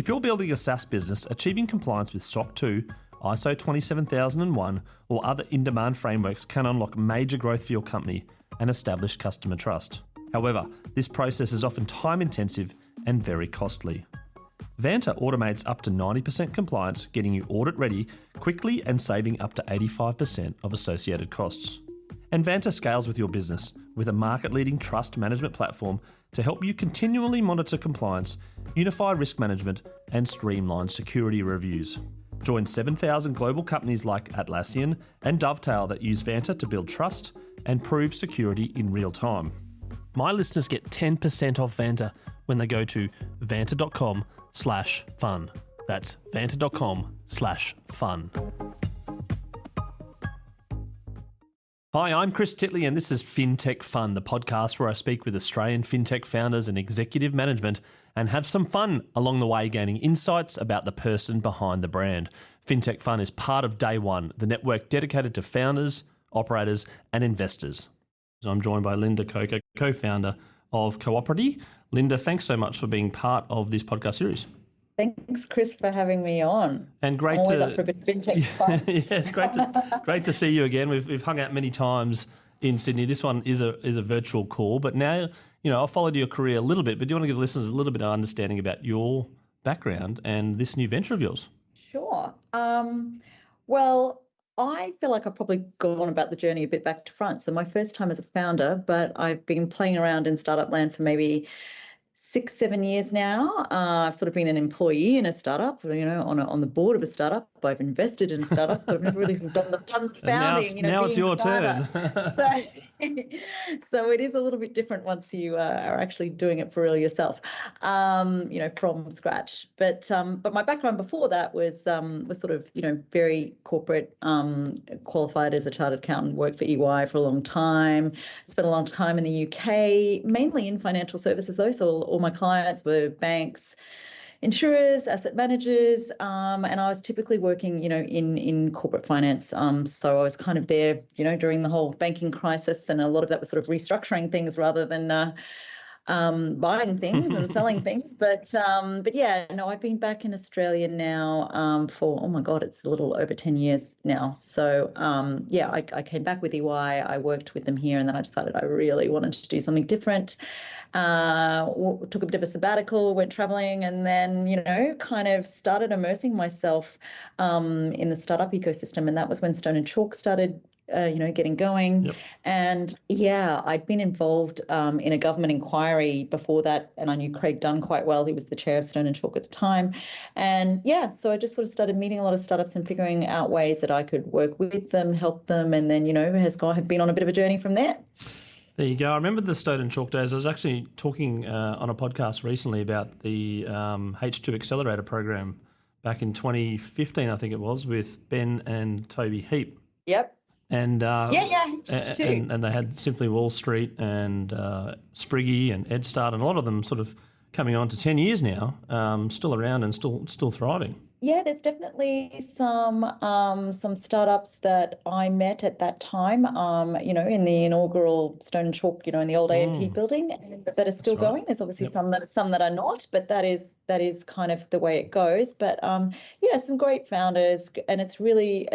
If you're building a SaaS business, achieving compliance with SOC 2, ISO 27001, or other in-demand frameworks can unlock major growth for your company and establish customer trust. However, this process is often time-intensive and very costly. Vanta automates up to 90% compliance, getting you audit ready quickly and saving up to 85% of associated costs. And Vanta scales with your business with a market-leading trust management platform to help you continually monitor compliance, unify risk management, and streamline security reviews. Join 7,000 global companies like Atlassian and Dovetail that use Vanta to build trust and prove security in real time. My listeners get 10% off Vanta when they go to vanta.com/fun. That's vanta.com/fun. Hi, I'm Chris Titley, and this is Fintechfun, the podcast where I speak with Australian fintech founders and executive management and have some fun along the way, gaining insights about the person behind the brand. Fintechfun is part of Day One, the network dedicated to founders, operators, and investors. So I'm joined by Lynda Coker, co-founder of Co-Operty. Lynda, thanks so much for being part of this podcast series. Thanks, Chris, for having me on. And great I'm always to up for a bit of fintech fun. Yes, great to see you again. We've hung out many times in Sydney. This one is a virtual call, but now I've followed your career a little bit. But do you want to give listeners a little bit of understanding about your background and this new venture of yours? Sure. Well, I feel like I've probably gone about the journey a bit back to front. So my first time as a founder, but I've been playing around in startup land for maybe 6-7 years now. I've sort of been an employee in a startup, on the board of a startup. I've invested in startups, but I've never really done the founding. Now it's your turn. So it is a little bit different once you are actually doing it for real yourself, from scratch. But my background before that was sort of very corporate. Qualified as a chartered accountant, worked for EY for a long time. Spent a long time in the UK, mainly in financial services though. So all my clients were banks, insurers, asset managers, and I was typically working, in corporate finance. So I was kind of there, during the whole banking crisis, and a lot of that was sort of restructuring things rather than buying things and selling things. But yeah, no, I've been back in Australia now for, oh my God, it's a little over 10 years now. So I came back with EY, I worked with them here, and then I decided I really wanted to do something different. Took a bit of a sabbatical, went traveling, and then, kind of started immersing myself in the startup ecosystem. And that was when Stone and Chalk started getting going. Yep. And yeah, I'd been involved in a government inquiry before that, and I knew Craig Dunn quite well. He was the chair of Stone and Chalk at the time. And yeah, so I just sort of started meeting a lot of startups and figuring out ways that I could work with them, help them, and then, have been on a bit of a journey from there. There you go. I remember the Stone and Chalk days. I was actually talking on a podcast recently about the H2 Accelerator program back in 2015, I think it was, with Ben and Toby Heap. Yep. And H2. And they had Simply Wall Street and Spriggy and EdStart, and a lot of them sort of coming on to 10 years now, still around and still thriving. Yeah, there's definitely some startups that I met at that time, in the inaugural Stone and Chalk, in the old AMP building, and that are still going. There's obviously some that are not, but that is kind of the way it goes. But some great founders, and it's really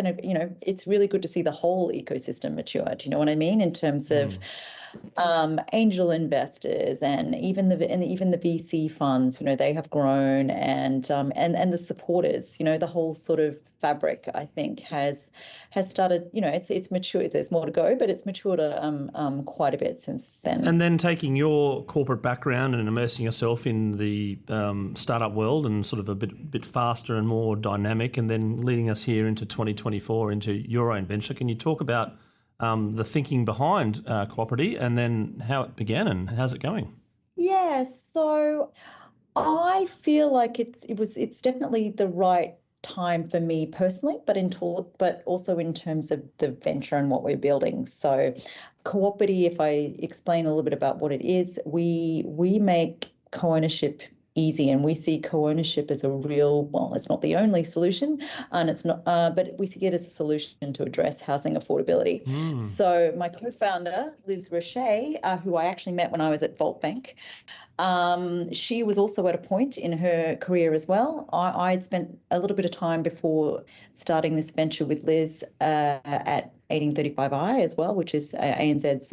good to see the whole ecosystem mature. Do you know what I mean? In terms of angel investors and even the VC funds, they have grown, and the supporters, the whole sort of fabric, I think, has started. It's matured. There's more to go, but it's matured quite a bit since then. And then taking your corporate background and immersing yourself in the startup world and sort of a bit faster and more dynamic, and then leading us here into 2024 into your own venture. Can you talk about the thinking behind Co-Operty, and then how it began and how's it going? Yeah, so I feel like it's definitely the right time for me personally, but also in terms of the venture and what we're building. So Co-Operty, if I explain a little bit about what it is, we make co-ownership easy. And we see co-ownership as a real, well, it's not the only solution, and it's not, but we see it as a solution to address housing affordability. So my co-founder, Liz Rochaix, who I actually met when I was at Vault Bank, she was also at a point in her career as well. I had spent a little bit of time before starting this venture with Liz at 1835i as well, which is ANZ's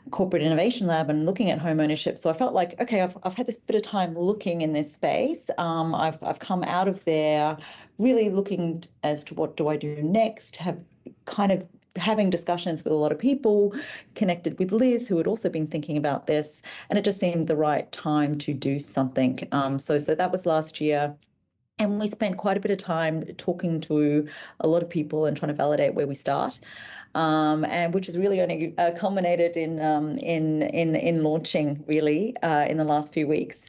corporate innovation lab, and looking at home ownership. So I felt like, okay, I've had this bit of time looking in this space. I've come out of there really looking as to what do I do next, have kind of having discussions with a lot of people, connected with Liz, who had also been thinking about this, and it just seemed the right time to do something. So that was last year. And we spent quite a bit of time talking to a lot of people and trying to validate where we start, and which has really only culminated in launching really in the last few weeks.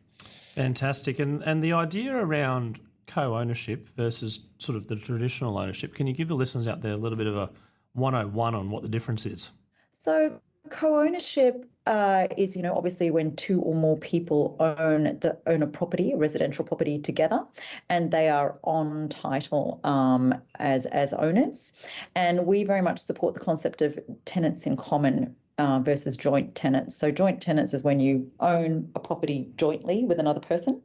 Fantastic. And the idea around co-ownership versus sort of the traditional ownership, can you give the listeners out there a little bit of a 101 on what the difference is? So co-ownership is, obviously when two or more people own a property, a residential property together, and they are on title as owners. And we very much support the concept of tenants in common versus joint tenants. So joint tenants is when you own a property jointly with another person.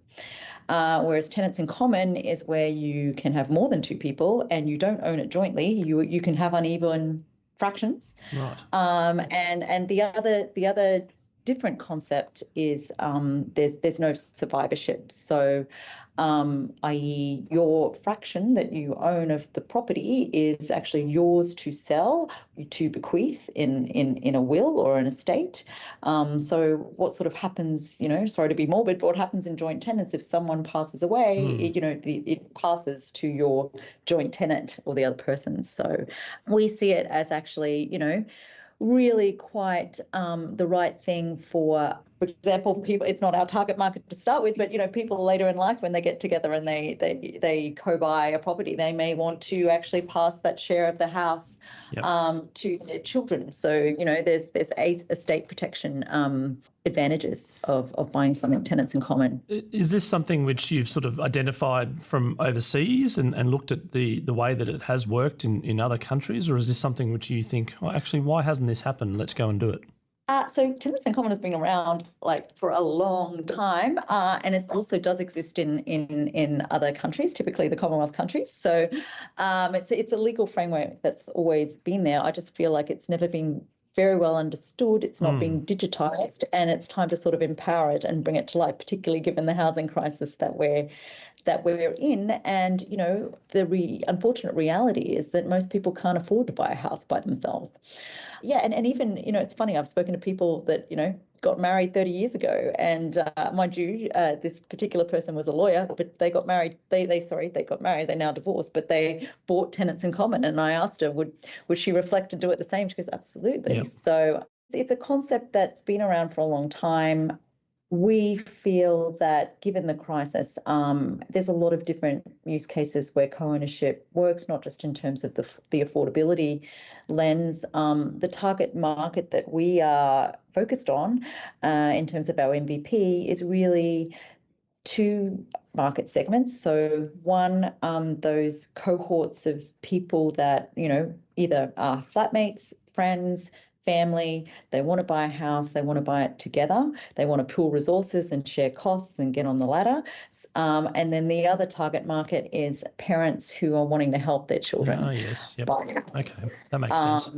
Whereas tenants in common is where you can have more than two people and you don't own it jointly. You can have uneven fractions. Right. And the other different concept is there's no survivorship. So i.e. your fraction that you own of the property is actually yours to sell, to bequeath in a will or an estate. So what sort of happens, sorry to be morbid, but what happens in joint tenants, if someone passes away, it passes to your joint tenant or the other person. So we see it as actually, really quite the right thing for example, people. It's not our target market to start with, but people later in life when they get together and they co-buy a property, they may want to actually pass that share of the house to their children. So there's estate protection advantages of buying something tenants in common. Is this something which you've sort of identified from overseas and looked at the way that it has worked in other countries, or is this something which you think, oh, actually, why hasn't this happened? Let's go and do it. So tenants in common has been around for a long time, and it also does exist in other countries, typically the Commonwealth countries. So it's a legal framework that's always been there. I just feel like it's never been very well understood. It's not being digitised, and it's time to sort of empower it and bring it to life, particularly given the housing crisis that we're in. And the unfortunate reality is that most people can't afford to buy a house by themselves. Yeah, and even, it's funny, I've spoken to people that, got married 30 years ago, and mind you, this particular person was a lawyer, but they got married, they got married, they're now divorced, but they bought tenants in common. And I asked her, would she reflect and do it the same? She goes, absolutely. Yep. So it's a concept that's been around for a long time. We feel that given the crisis, there's a lot of different use cases where co-ownership works, not just in terms of the affordability lens. The target market that we are focused on in terms of our MVP is really two market segments. So one, those cohorts of people that, either are flatmates, friends, family, they want to buy a house, they want to buy it together, they want to pool resources and share costs and get on the ladder. And then the other target market is parents who are wanting to help their children. Oh, yes. Yep. Okay, that makes sense.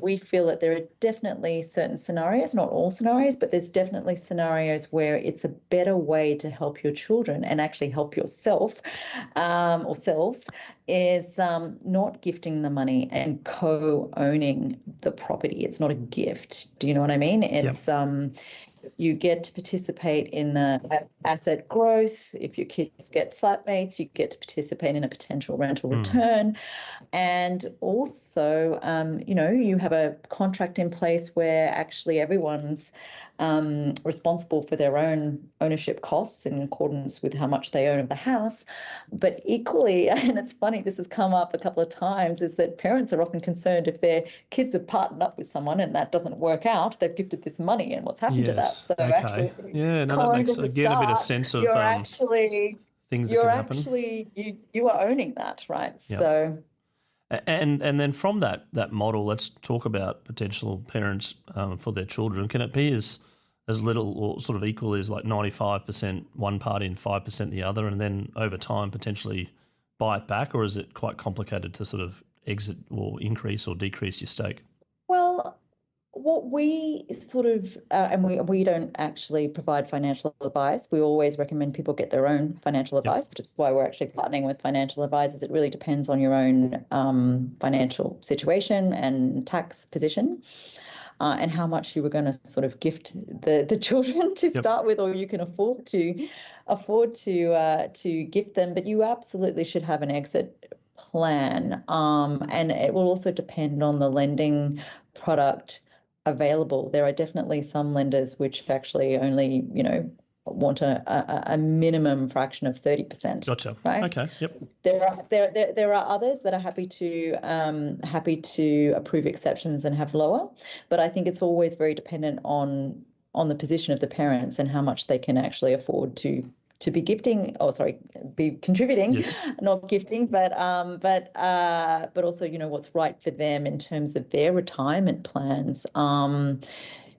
We feel that there are definitely certain scenarios, not all scenarios, but there's definitely scenarios where it's a better way to help your children and actually help yourself or selves is not gifting the money and co-owning the property. It's not a gift. Do you know what I mean? It's you get to participate in the asset growth. If your kids get flatmates, you get to participate in a potential rental return. And also, you have a contract in place where actually everyone's responsible for their own ownership costs in accordance with how much they own of the house. But equally, and it's funny, this has come up a couple of times, is that parents are often concerned if their kids have partnered up with someone and that doesn't work out, they've gifted this money and what's happened to that. Yes. So Okay. actually, Yeah. No, that makes at the again a bit of start, sense of you're actually things that can happen. you are owning that, right? Yep. So. And then from that model, let's talk about potential parents for their children. Can it be as little or sort of equal as like 95% one party and 5% the other, and then over time potentially buy it back, or is it quite complicated to sort of exit or increase or decrease your stake? Well, what we sort of, and we don't actually provide financial advice. We always recommend people get their own financial advice, which is why we're actually partnering with financial advisors. It really depends on your own financial situation and tax position, and how much you were going to sort of gift the children to start with, or you can afford to gift them. But you absolutely should have an exit plan, and it will also depend on the lending product available. There are definitely some lenders which actually only, want a minimum fraction of 30%. Gotcha. Right? Okay. Yep. There are others that are happy to approve exceptions and have lower, but I think it's always very dependent on the position of the parents and how much they can actually afford to be gifting, be contributing, yes. Not gifting, but also, what's right for them in terms of their retirement plans,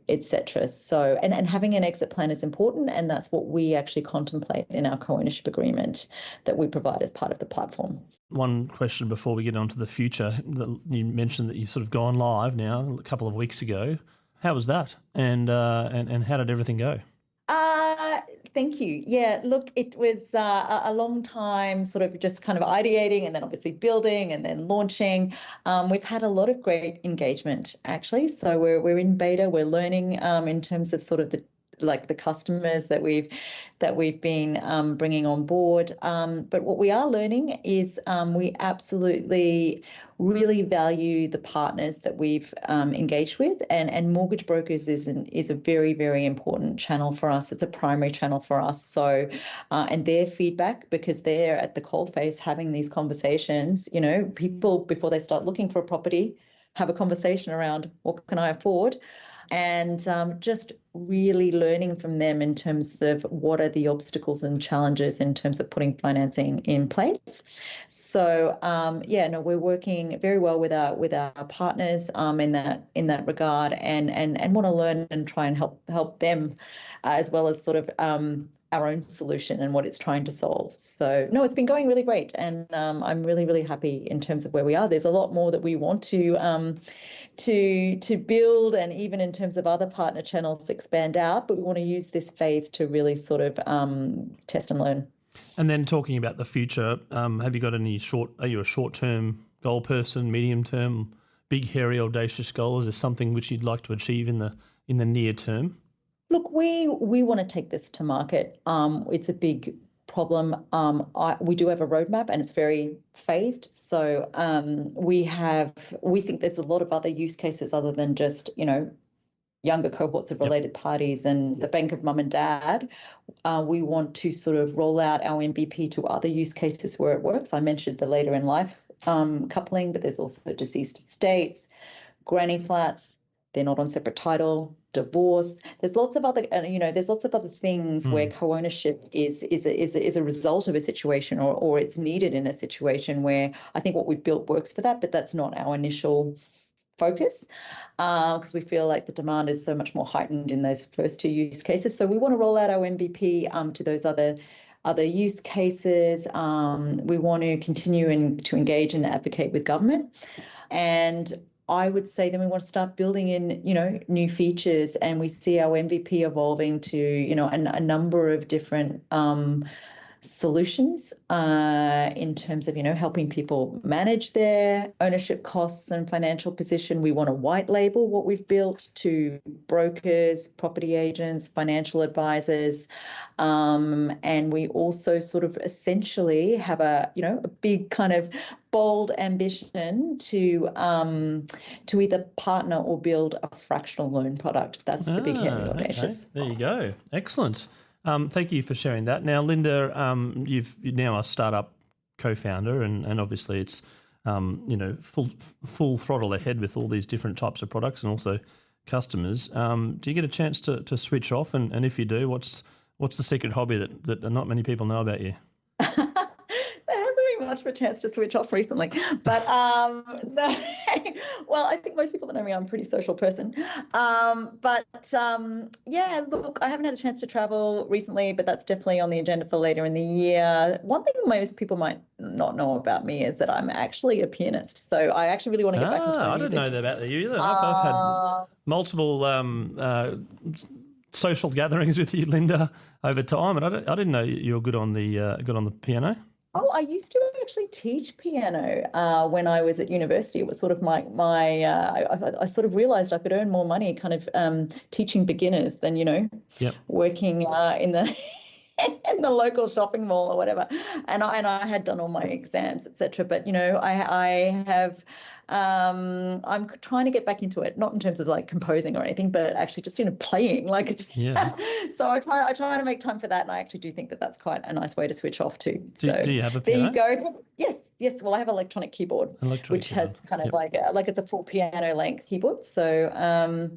etc. So, and having an exit plan is important, and that's what we actually contemplate in our co-ownership agreement that we provide as part of the platform. One question before we get on to the future. You mentioned that you've sort of gone live now a couple of weeks ago. How was that? And how did everything go? Thank you. Yeah, look, it was a long time sort of just kind of ideating and then obviously building and then launching. We've had a lot of great engagement, actually. So we're in beta. We're learning in terms of sort of the customers that we've been bringing on board. But what we are learning is we absolutely really value the partners that we've engaged with, and mortgage brokers is a very, very important channel for us. It's a primary channel for us. So and their feedback, because they're at the coalface having these conversations, people before they start looking for a property have a conversation around what can I afford, and just really learning from them in terms of what are the obstacles and challenges in terms of putting financing in place. So we're working very well with our partners in that regard, and want to learn and try and help them as well as sort of our own solution and what it's trying to solve. So no, it's been going really great, and I'm really, really happy in terms of where we are. There's a lot more that we want to build, and even in terms of other partner channels expand out, but we want to use this phase to really sort of test and learn. And then talking about the future, have you got are you a short-term goal person, medium-term, big, hairy, audacious goal? Is there something which you'd like to achieve in the near term? Look, we want to take this to market. It's a big problem. We do have a roadmap, and it's very phased. So we think there's a lot of other use cases other than just younger cohorts of related parties and the bank of mum and dad. We want to sort of roll out our MVP to other use cases where it works. I mentioned the later in life coupling, but there's also deceased estates, granny flats. They're not on separate title, divorce. There's lots of other, things where co-ownership is a result of a situation, or it's needed in a situation where I think what we've built works for that, but that's not our initial focus, because we feel like the demand is so much more heightened in those first two use cases. So we want to roll out our MVP to those other use cases. We want to continue to engage and advocate with government, and I would say then we want to start building in, new features, and we see our MVP evolving to, a number of different solutions in terms of, helping people manage their ownership costs and financial position. We want to white label what we've built to brokers, property agents, financial advisors. And we also sort of essentially have a big kind of bold ambition to either partner or build a fractional loan product. That's the big, heavy, audacious. Okay. There you go. Excellent. Thank you for sharing that. Now, Lynda, you're now a startup co-founder, and obviously it's full throttle ahead with all these different types of products and also customers. Do you get a chance to switch off? And if you do, what's the secret hobby that not many people know about you? Much of a chance to switch off recently, but no. Well, I think most people that know me, I'm a pretty social person. But yeah, look, I haven't had a chance to travel recently, but that's definitely on the agenda for later in the year. One thing most people might not know about me is that I'm actually a pianist, so I actually really want to get back into music. I didn't know that about you either. I've had multiple social gatherings with you, Lynda, over time, and I didn't know you were good on the piano. Oh, I used to actually teach piano when I was at university. It was sort of I sort of realized I could earn more money kind of teaching beginners than, working in the in the local shopping mall or whatever. And I had done all my exams, etc. But, I have I'm trying to get back into it, not in terms of like composing or anything, but actually just playing. Like it's So I try to make time for that, and I actually do think that that's quite a nice way to switch off too. Do you have a piano? There you go. Yes. Well, I have an electronic keyboard, which has kind of like it's a full piano length keyboard. So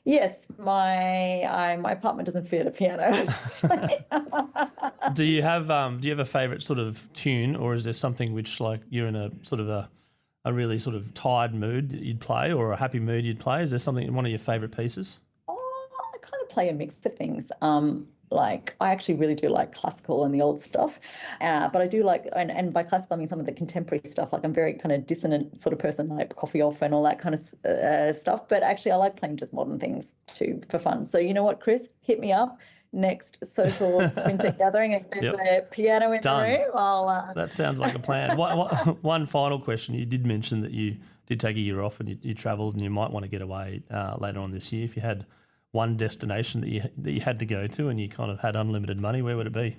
yes, my apartment doesn't fit a piano. Do you have a favourite sort of tune, or is there something which, like, you're in a sort of a really sort of tired mood that you'd play, or a happy mood you'd play? Is there something, one of your favourite pieces? Oh, I kind of play a mix of things. Like I actually really do like classical and the old stuff, but I do like, and by classical I mean some of the contemporary stuff. Like I'm very kind of dissonant sort of person, like coffee off and all that kind of stuff. But actually I like playing just modern things too for fun. So you know what, Chris, hit me up next social fintech gathering, and there's a piano in the room. That sounds like a plan. One final question. You did mention that you did take a year off and you travelled, and you might want to get away later on this year. If you had one destination that you had to go to and you kind of had unlimited money, where would it be?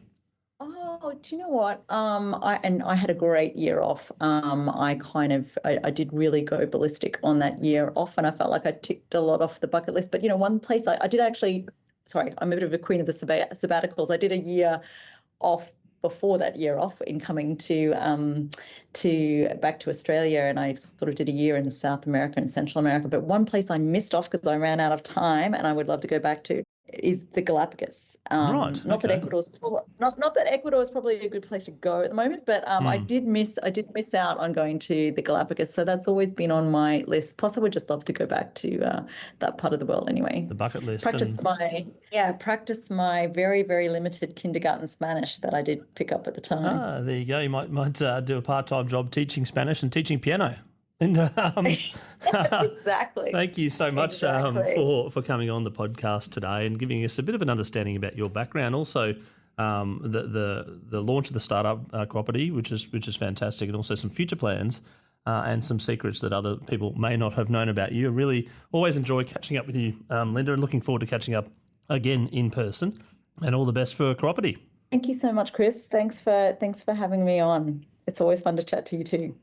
Oh, do you know what? I had a great year off. I did really go ballistic on that year off, and I felt like I ticked a lot off the bucket list. But one place I did actually. Sorry, I'm a bit of a queen of the sabbaticals. I did a year off before that year off in coming to back to Australia, and I sort of did a year in South America and Central America. But one place I missed off because I ran out of time, and I would love to go back to, is the Galapagos. Right. Not that Ecuador is probably a good place to go at the moment, but I did miss out on going to the Galapagos. So that's always been on my list. Plus, I would just love to go back to that part of the world anyway. The bucket list. Practice my very, very limited kindergarten Spanish that I did pick up at the time. There you go. You might do a part-time job teaching Spanish and teaching piano. And exactly. Thank you so much for coming on the podcast today and giving us a bit of an understanding about your background. Also, the launch of the startup Co-Operty, which is fantastic, and also some future plans and some secrets that other people may not have known about you. I really always enjoy catching up with you, Lynda, and looking forward to catching up again in person. And all the best for Co-Operty. Thank you so much, Chris. Thanks for having me on. It's always fun to chat to you too.